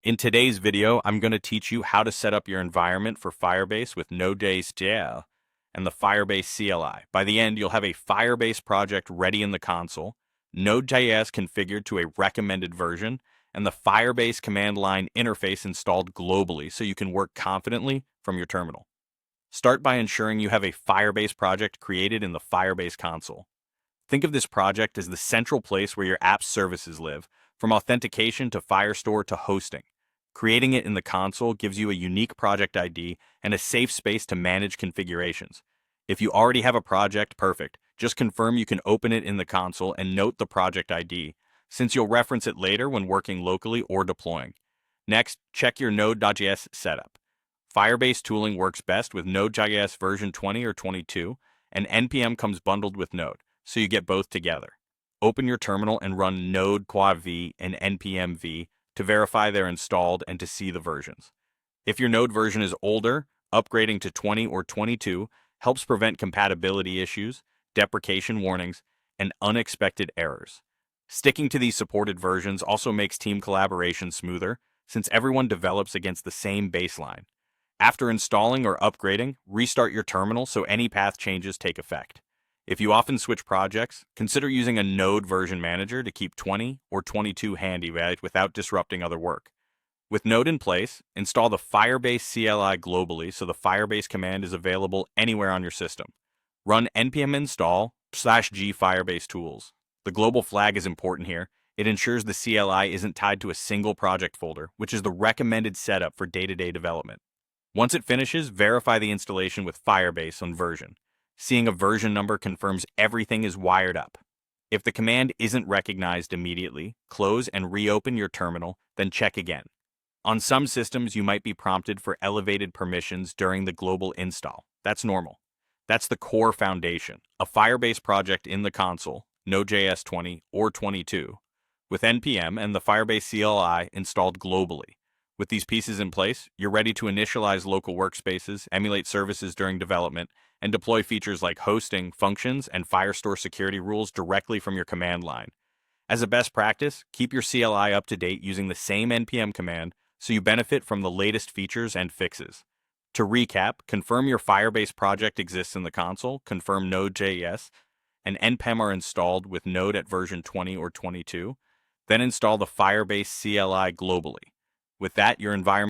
In today's video, I'm going to teach you how to set up your environment for Firebase with Node.js and the Firebase CLI. By the end, you'll have a Firebase project ready in the console, Node.js configured to a recommended version, and the Firebase command line interface installed globally so you can work confidently from your terminal. Start by ensuring you have a Firebase project created in the Firebase console. Think of this project as the central place where your app's services live, from authentication to Firestore to hosting. Creating it in the console gives you a unique project ID and a safe space to manage configurations. If you already have a project, perfect. Just confirm you can open it in the console and note the project ID, since you'll reference it later when working locally or deploying. Next, check your Node.js setup. Firebase tooling works best with Node.js version 20 or 22, and NPM comes bundled with Node, so you get both together. Open your terminal and run node quadv and npm-v to verify they're installed and to see the versions. If your Node version is older, upgrading to 20 or 22 helps prevent compatibility issues, deprecation warnings, and unexpected errors. Sticking to these supported versions also makes team collaboration smoother, since everyone develops against the same baseline. After installing or upgrading, restart your terminal so any path changes take effect. If you often switch projects, consider using a Node version manager to keep 20 or 22 handy without disrupting other work. With Node in place, install the Firebase CLI globally so the Firebase command is available anywhere on your system. Run npm install /g Firebase tools. The global flag is important here. It ensures the CLI isn't tied to a single project folder, which is the recommended setup for day-to-day development. Once it finishes, verify the installation with Firebase on version. Seeing a version number confirms everything is wired up. If the command isn't recognized immediately, close and reopen your terminal, then check again. On some systems, you might be prompted for elevated permissions during the global install. That's normal. That's the core foundation, a Firebase project in the console, Node.js 20 or 22, with NPM and the Firebase CLI installed globally. With these pieces in place, you're ready to initialize local workspaces, emulate services during development, and deploy features like hosting, functions, and Firestore security rules directly from your command line. As a best practice, keep your CLI up to date using the same npm command so you benefit from the latest features and fixes. To recap, confirm your Firebase project exists in the console, confirm Node.js, and npm are installed with Node at version 20 or 22, then install the Firebase CLI globally. With that, your environment